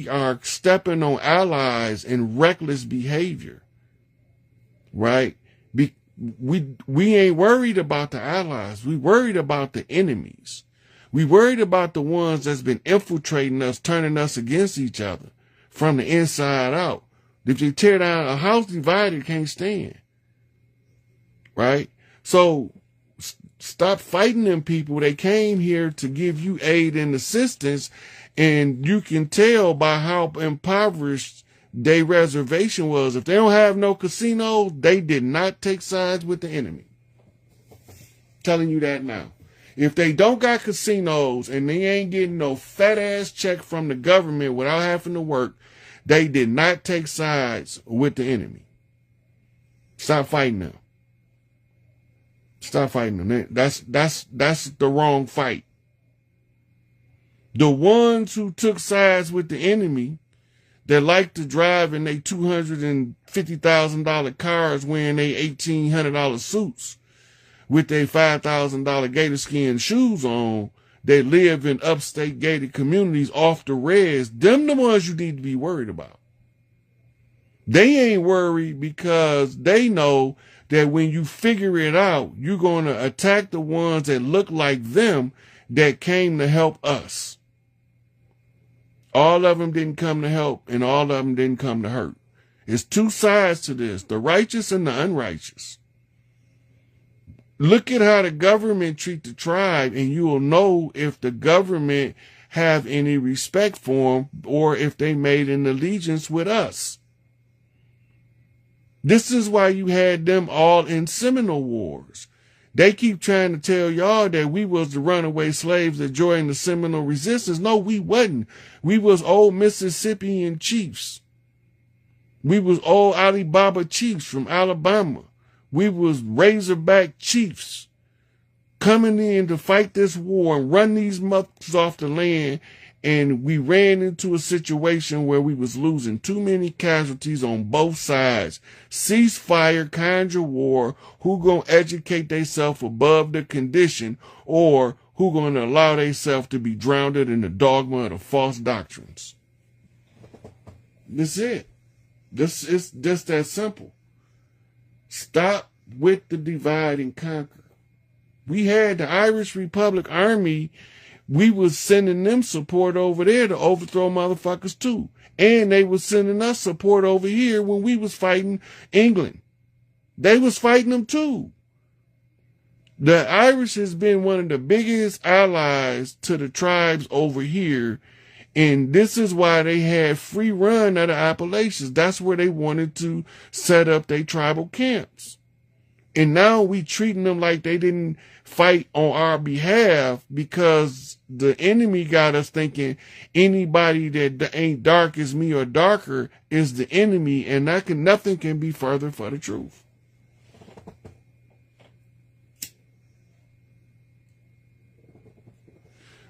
are stepping on allies in reckless behavior, right? We ain't worried about the allies. We worried about the enemies. We worried about the ones that's been infiltrating us, turning us against each other from the inside out. If you tear down a house divided, can't stand, right? So stop fighting them people. They came here to give you aid and assistance, and you can tell by how impoverished their reservation was. If they don't have no casinos, they did not take sides with the enemy. Telling you that now. If they don't got casinos and they ain't getting no fat ass check from the government without having to work, they did not take sides with the enemy. Stop fighting them. Stop fighting them. That's the wrong fight. The ones who took sides with the enemy that like to drive in their $250,000 cars wearing their $1,800 suits with their $5,000 gator skin shoes on, that live in upstate gated communities off the res, them the ones you need to be worried about. They ain't worried because they know that when you figure it out, you're going to attack the ones that look like them that came to help us. All of them didn't come to help, and all of them didn't come to hurt. It's two sides to this, the righteous and the unrighteous. Look at how the government treat the tribe, and you will know if the government have any respect for them or if they made an allegiance with us. This is why you had them all in Seminole Wars. They keep trying to tell y'all that we was the runaway slaves that joined the Seminole Resistance. No, we wasn't. We was old Mississippian chiefs. We was old Alibaba chiefs from Alabama. We was Razorback chiefs coming in to fight this war and run these motherfuckers off the land. And we ran into a situation where we was losing too many casualties on both sides. Ceasefire, conjure war, who gonna educate themselves above the condition, or who gonna allow themselves to be drowned in the dogma of the false doctrines. That's it. This is just that simple. Stop with the divide and conquer. We had the Irish Republic Army. We was sending them support over there to overthrow motherfuckers too. And they was sending us support over here when we was fighting England. They was fighting them too. The Irish has been one of the biggest allies to the tribes over here. And this is why they had free run of the Appalachians. That's where they wanted to set up their tribal camps. And now we treating them like they didn't fight on our behalf because the enemy got us thinking anybody that ain't dark as me or darker is the enemy, and nothing can be further for the truth.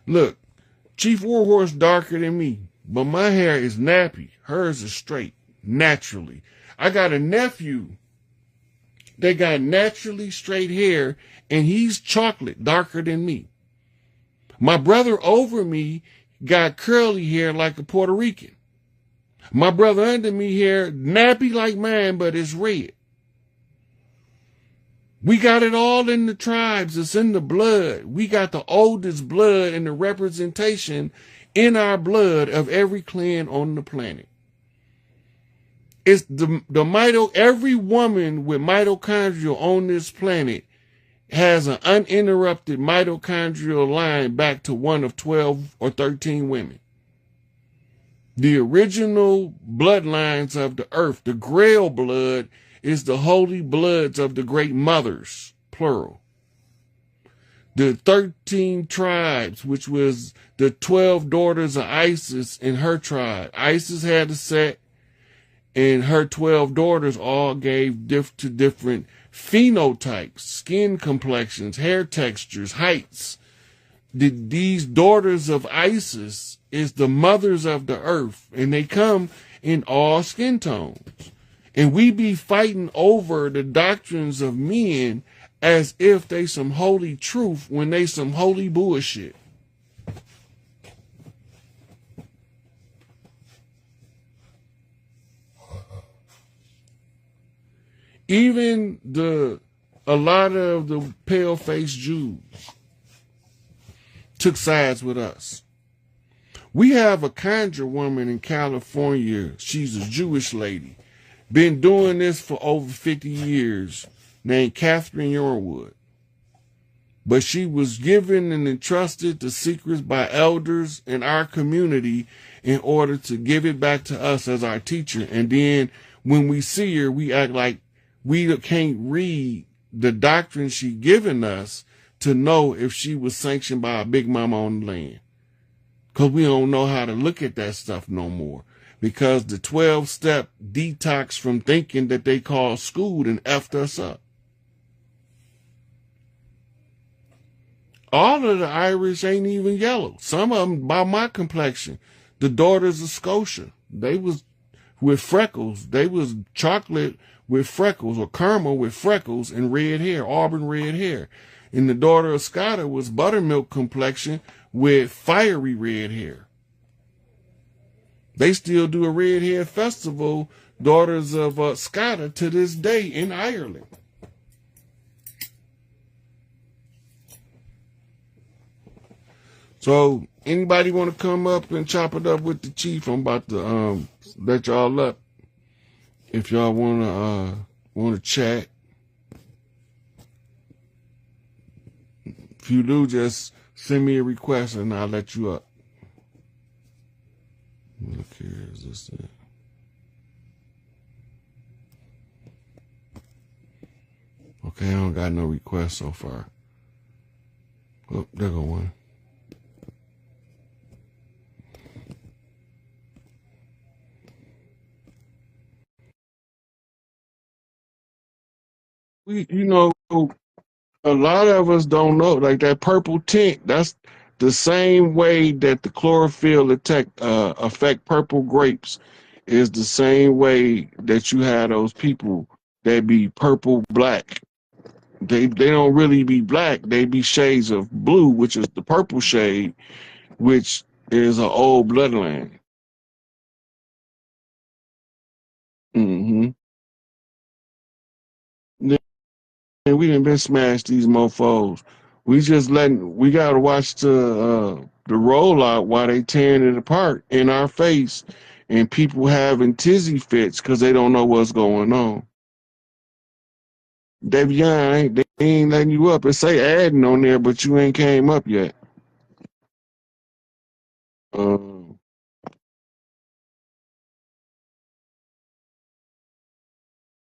Look, Chief Warhorse darker than me, but my hair is nappy. Hers is straight, naturally. I got a nephew that got naturally straight hair, and he's chocolate, darker than me. My brother over me got curly hair like a Puerto Rican. My brother under me hair, nappy like mine, but it's red. We got it all in the tribes. It's in the blood. We got the oldest blood and the representation in our blood of every clan on the planet. It's every woman with mitochondria on this planet has an uninterrupted mitochondrial line back to one of 12 or 13 women. The original bloodlines of the earth, the Grail blood, is the holy bloods of the great mothers, plural. The 13 tribes, which was the 12 daughters of Isis and her tribe. Isis had a set, and her 12 daughters all gave to different phenotypes, skin complexions, hair textures, heights. These daughters of Isis is the mothers of the earth, and they come in all skin tones. And we be fighting over the doctrines of men as if they some holy truth when they some holy bullshit. Even a lot of the pale-faced Jews took sides with us. We have a conjure woman in California. She's a Jewish lady. Been doing this for over 50 years, named Catherine Yorwood. But she was given and entrusted the secrets by elders in our community in order to give it back to us as our teacher. And then when we see her, we act like we can't read the doctrine she given us to know if she was sanctioned by a big mama on the land. Because we don't know how to look at that stuff no more. Because the 12-step detox from thinking that they call school and effed us up. All of the Irish ain't even yellow. Some of them by my complexion. The daughters of Scotia, they was with freckles. They was chocolate with freckles or caramel with freckles and red hair, auburn red hair. And the daughter of Scotta was buttermilk complexion with fiery red hair. They still do a red hair festival, daughters of Scotta, to this day in Ireland. So anybody want to come up and chop it up with the chief? I'm about to let y'all up. If y'all wanna chat. If you do, just send me a request and I'll let you up. Look here, is this it? Okay, I don't got no requests so far. Oh, there go one. A lot of us don't know, like that purple tint, that's the same way that the chlorophyll affect purple grapes is the same way that you have those people that be purple black. They don't really be black, they be shades of blue, which is the purple shade, which is an old bloodline. Mm-hmm. And we done been smashed these mofos. We gotta watch the rollout while they tearing it apart in our face, and people having tizzy fits because they don't know what's going on. Davion, they ain't letting you up. It say adding on there, but you ain't came up yet. Um,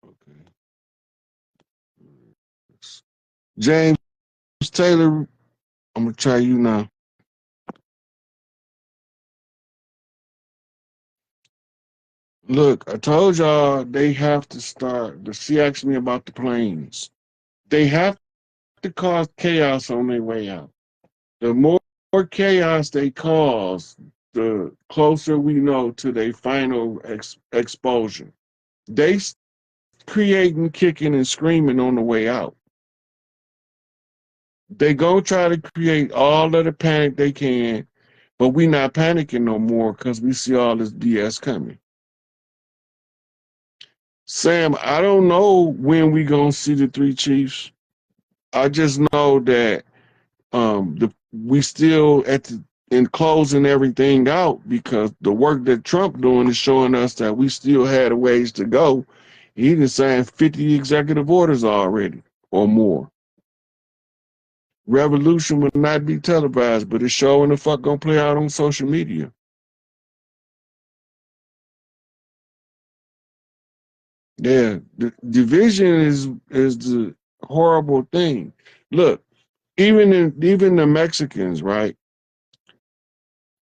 okay. James Taylor, I'm gonna try you now. Look, I told y'all they have to start. She asked me about the planes. They have to cause chaos on their way out. The more chaos they cause, the closer we know to their final exposure. They creating, kicking, and screaming on the way out. They go try to create all of the panic they can, but we not panicking no more because we see all this BS coming. Sam, I don't know when we gonna see the three chiefs. I just know that we still in closing everything out because the work that Trump doing is showing us that we still had a ways to go. He done signed 50 executive orders already or more. Revolution will not be televised, but it's showing the fuck gonna play out on social media. Yeah, the division is the horrible thing. Look, even the Mexicans, right?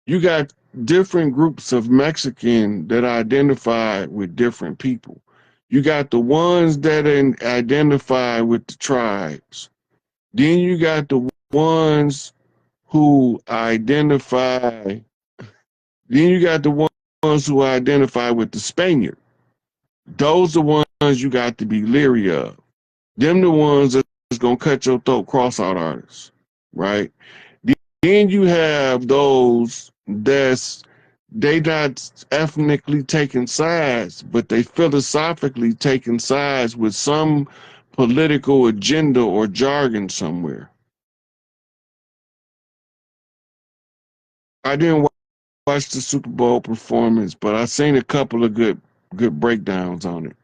You got different groups of Mexican that identify with different people. You got the ones that identify with the tribes. Then you got the ones who identify. Then you got the ones who identify with the Spaniard. Those the ones you got to be leery of. Them the ones that's gonna cut your throat, cross out artists, right? Then you have those they not ethnically taking sides, but they philosophically taking sides with some political agenda or jargon somewhere. I didn't watch the Super Bowl performance, but I seen a couple of good breakdowns on it.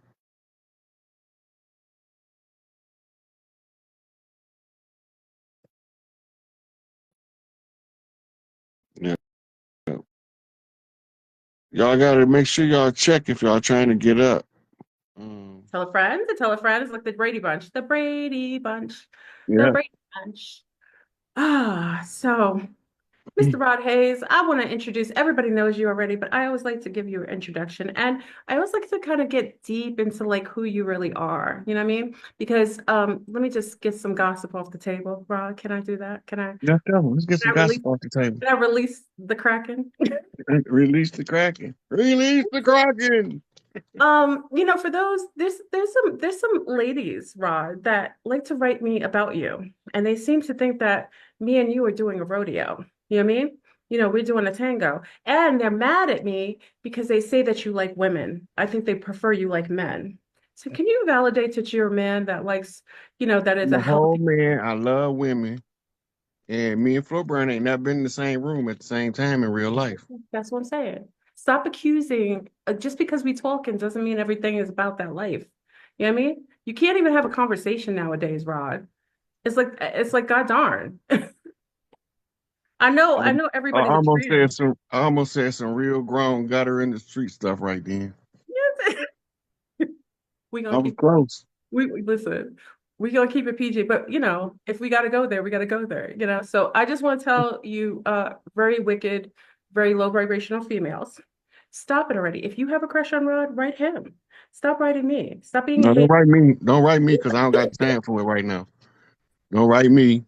Yeah. Y'all gotta make sure y'all check if y'all trying to get up. Um, Tell a friend. It's like the Brady Bunch. The Brady Bunch. The yeah. Brady Bunch. So Mr. Rod Hayes, I want to introduce, everybody knows you already, but I always like to give you an introduction. And I always like to kind of get deep into like who you really are. You know what I mean? Because let me just get some gossip off the table. Rod, can I do that? Yeah, come on. Let's get some Can I release gossip off the table. can I release the Kraken? Release the Kraken. Release the Kraken. For those, there's some ladies, Rod, that like to write me about you, and they seem to think that me and you are doing a rodeo. You know what I mean? We're doing a tango, and they're mad at me because they say that you like women. I think they prefer you like men. So can you validate that you're a man that likes, that is I'm a a whole healthy. man. I love women. And me and Flo Burn ain't never been in the same room at the same time in real life. That's what I'm saying. Stop accusing. Just because we talking doesn't mean everything is about that life. You know what I mean? You can't even have a conversation nowadays, Rod. It's like God darn. I know I everybody's a almost said trans. some I almost said some real grown gutter in the street stuff right then. Yes. We I gonna was keep close. listen. We gonna keep it PG, but if we gotta go there, we gotta go there. So I just want to tell you, very wicked, very low vibrational females, stop it already. If you have a crush on Rod, write him. Stop writing me. Stop being a No, don't hater. write me. Don't write me because I don't got time for it right now. Don't write me.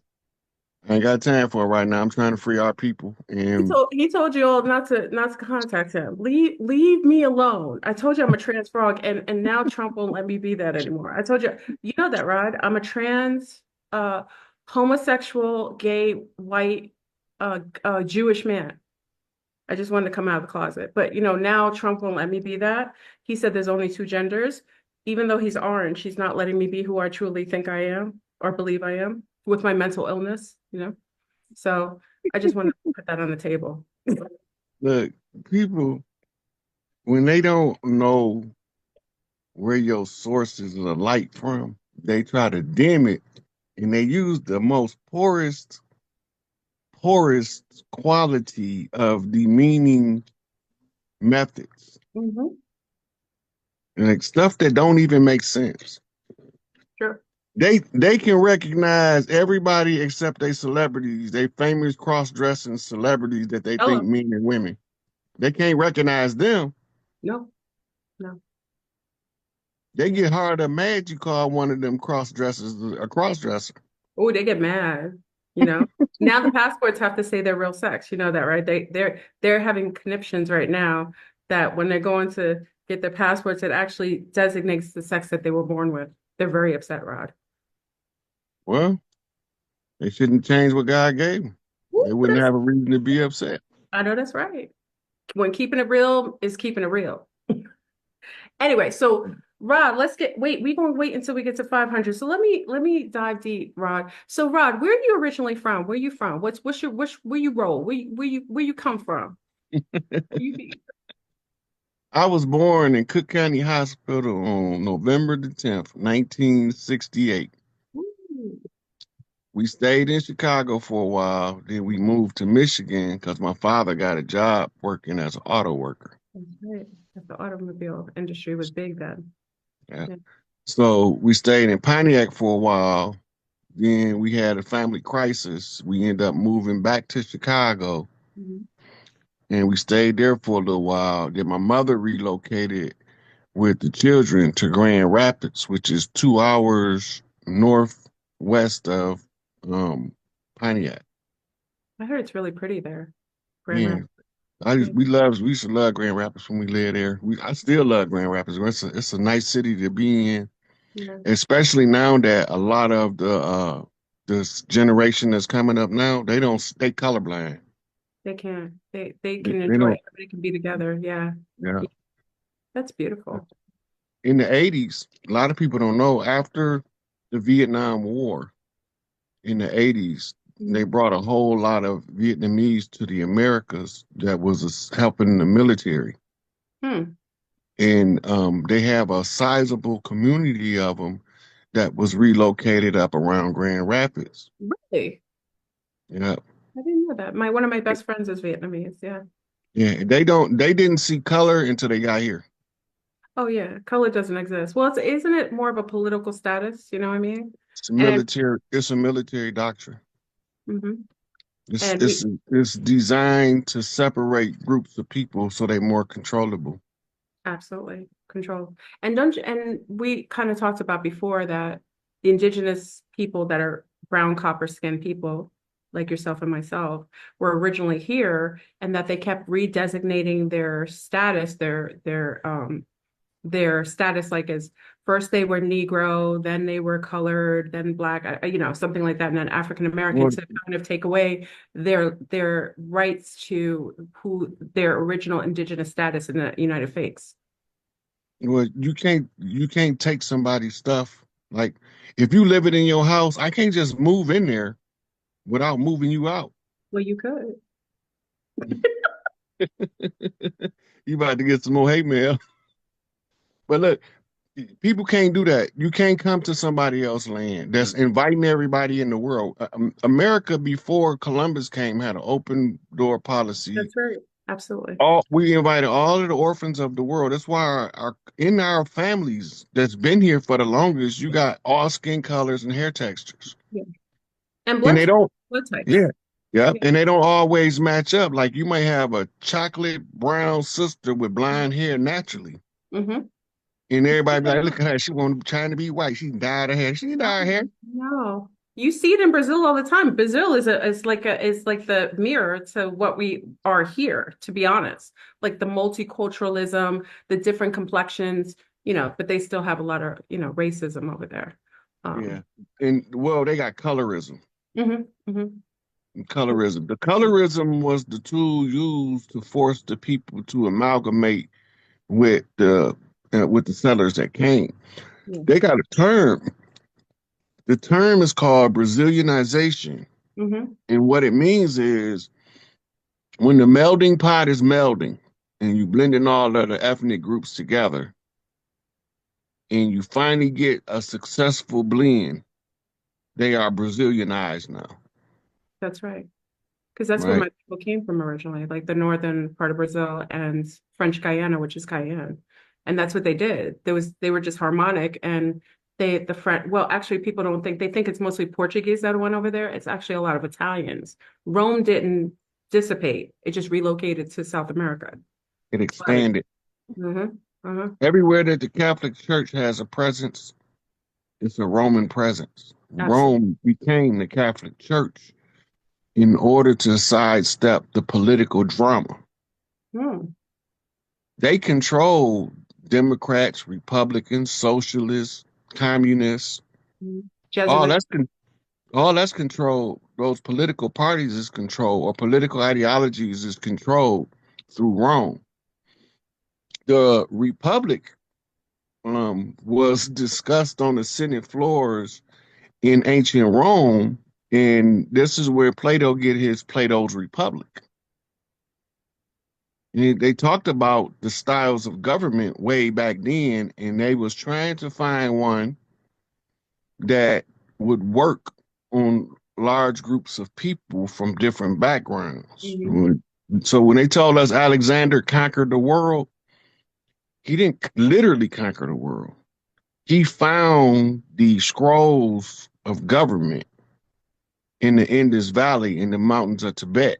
I ain't got time for it right now. I'm trying to free our people. And He told you all not to contact him. Leave me alone. I told you I'm a trans frog, and now Trump won't let me be that anymore. I told you, you know that, right? I'm a trans, uh, homosexual, gay, white, Jewish man. I just wanted to come out of the closet, but now Trump won't let me be that. He said there's only two genders. Even though he's orange, he's not letting me be who I truly think I am or believe I am with my mental illness. So I just want to put that on the table. look, people, when they don't know where your sources of the light from, they try to dim it and they use the most poorest quality of demeaning methods. Hmm. Like stuff that don't even make sense. Sure. They can recognize everybody except they celebrities, they famous cross-dressing celebrities that they think Hello. men and women. They can't recognize them. No, no. They get hard or mad you call one of them cross-dressers a cross-dresser. Oh, they get mad, you know. Now the passports have to say their real sex. You know that, right? They're having conniptions right now that when they're going to get their passports, it actually designates the sex that they were born with. They're very upset, Rod. Well, they shouldn't change what God gave them. Ooh, They wouldn't have a reason to be upset. I know that's right. When keeping it real is keeping it real. Anyway, so Rod, we're gonna wait until we get to 500. So let me dive deep, Rod. So Rod, where are you originally from? Where you from? Where you roll? Where you come from? Where you be? I was born in Cook County Hospital on November the 10th, 1968. Ooh, We stayed in Chicago for a while. Then we moved to Michigan because my father got a job working as an auto worker. that's right. The automobile industry was big then. Yeah. Yeah. So we stayed in Pontiac for a while. Then we had a family crisis. We ended up moving back to Chicago Mhm. and we stayed there for a little while. Then my mother relocated with the children to Grand Rapids, which is 2 hours northwest of um, Pontiac. I heard it's really pretty there, Grand Yeah, Rapids. Yeah. we used to love Grand Rapids when we lived there. I still love Grand Rapids. It's a nice city to be in, Yeah. especially now that a lot of the this generation that's coming up now, they don't they colorblind. They can. They They, can they enjoy don't. it. Everybody can be together. Yeah. Yeah. Yeah. That's beautiful. In the 80s, a lot of people don't know, after the Vietnam War in the 80s, they Mhm. brought a whole lot of Vietnamese to the Americas that was helping the military. Hmm. And they have a sizable community of them that was relocated up around Grand Rapids. Really? Yeah. I didn't know that. My one of my best friends is Vietnamese. Yeah. Yeah. They didn't see color until they got here. Oh yeah. Color doesn't exist. Well, isn't it more of a political status? You know what I mean? And It's a military doctrine. mhm. It's And it's it's designed to separate groups of people so they're more controllable. absolutely control. And don't you, and we kind of talked about before that the indigenous people that are brown copper skinned people like yourself and myself were originally here and that they kept redesignating their status like as first they were Negro, then they were colored, then black, something like that, and then African American Well, to kind of take away their rights to who their original indigenous status in the United States. well, you can't take somebody's stuff. Like, if you live it in your house, I can't just move in there without moving you out. Well, you could. You about to get some more hate mail. But look, people can't do that. You can't come to somebody else's land that's inviting everybody in the world. America before Columbus came had an open door policy. That's right. Absolutely. All we invited all of the orphans of the world. That's why in our families that's been here for the longest, you got all skin colors and hair textures, Yeah. And and they don't. blood types. Yeah, yeah, Yeah. and they don't always match up. Like, you might have a chocolate brown sister with blonde hair naturally. Mm-hmm. And everybody be like, look at her. She want trying to be white. She dyed her hair. She didn't dye her hair. No. You see it in Brazil all the time. Brazil is like the mirror to what we are here, to be honest. Like the multiculturalism, the different complexions, but they still have a lot of, racism over there. Yeah. Um, And well, they got colorism. mhm, mhm. Colorism. The colorism was the tool used to force the people to amalgamate with the settlers that came. Yeah. They got a term. The term is called Brazilianization. Mhm. And what it means is, when the melding pot is melding and you blending all of the ethnic groups together and you finally get a successful blend, they are Brazilianized now, That's right. Because that's where right? my people came from originally, like the northern part of Brazil and French Guyana, which is Cayenne. And that's what they did. They were just harmonic and the French, well, actually people don't think they think it's mostly Portuguese that went over there. It's actually a lot of Italians. Rome didn't dissipate. It just relocated to South America. It But expanded. mhm, uh-huh, Everywhere that the Catholic Church has a presence, it's a Roman presence. absolutely. Rome became the Catholic Church in order to sidestep the political drama. Hmm. They control Democrats, Republicans, socialists, communists. Mhm. All Jesuit. that's all that's controlled. Those political parties is controlled, or political ideologies is controlled through Rome. The Republic was discussed on the Senate floors in ancient Rome, and this is where Plato get his Plato's Republic. And they talked about the styles of government way back then, and they was trying to find one that would work on large groups of people from different backgrounds. Mhm. So when they told us Alexander conquered the world, he didn't literally conquer the world. He found the scrolls of government in the Indus Valley in the mountains of Tibet,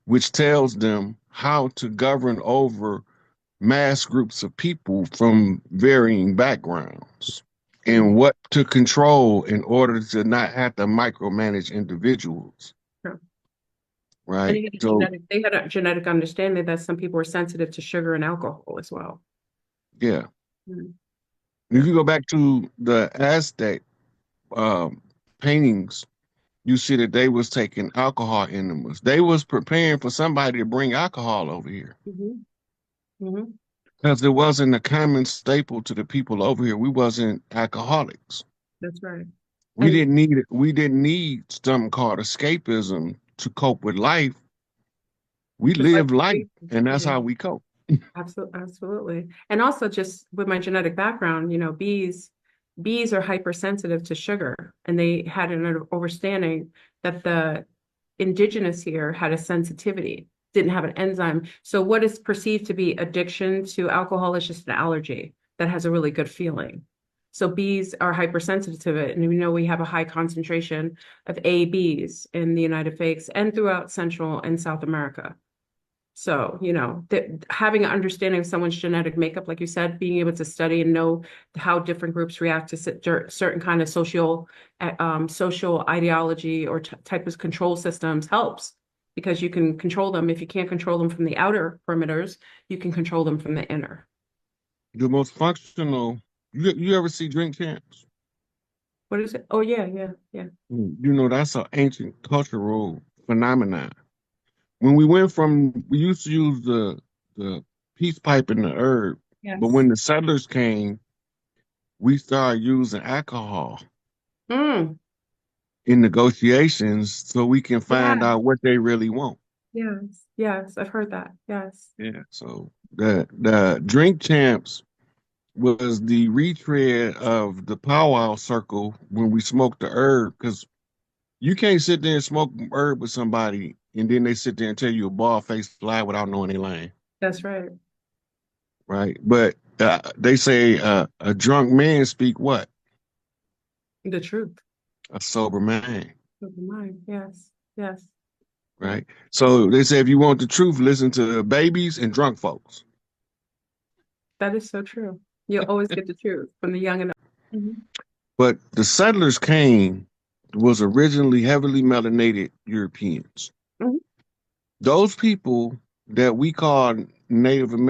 which tells them how to govern over mass groups of people from varying backgrounds Mhm. and what to control in order to not have to micromanage individuals, Sure. And right? So, they had a genetic understanding that some people were sensitive to sugar and alcohol as well. yeah. Mhm. If you go back to the Aztec um, paintings, you see that they was taking alcohol enemas. They was preparing for somebody to bring alcohol over here Hmm. Hmm. because it wasn't a common staple to the people over here. We wasn't alcoholics. That's right. We And didn't need it. We didn't need something called escapism to cope with life. We just like live life, we, and that's yeah. how we cope. Absolutely, absolutely. And also just with my genetic background, bees are hypersensitive to sugar, and they had an understanding that the indigenous here had a sensitivity, didn't have an enzyme. So what is perceived to be addiction to alcohol is just an allergy that has a really good feeling. So bees are hypersensitive to it, and we know we have a high concentration of A bees in the United States and throughout Central and South America. So, that having an understanding of someone's genetic makeup, like you said, being able to study and know how different groups react to certain kind of social ideology or type of control systems helps because you can control them. If you can't control them from the outer perimeters, you can control them from the inner. The most functional. You ever see drink champs? What is it? Oh, yeah, yeah, yeah. You know that's an ancient cultural phenomenon. When we went from, we used to use the peace pipe and the herb, but Yes. when the settlers came, we started using alcohol Mm, in negotiations so we can find yeah, out what they really want. yes, yes. I've heard that. Yes. Yeah. So the drink champs was the retread of the powwow circle when we smoked the herb, because you can't sit there and smoke herb with somebody and then they sit there and tell you a bald faced lie without knowing they lying, That's right. right? But they say a drunk man speak what? The truth. A sober man, Of the mind. Yes, yes. right? So they say if you want the truth, listen to babies and drunk folks. That is so true. You'll always get the truth from the young and Mhm. But the settlers came was originally heavily melanated Europeans. Mhm. Those people that we call Native Americans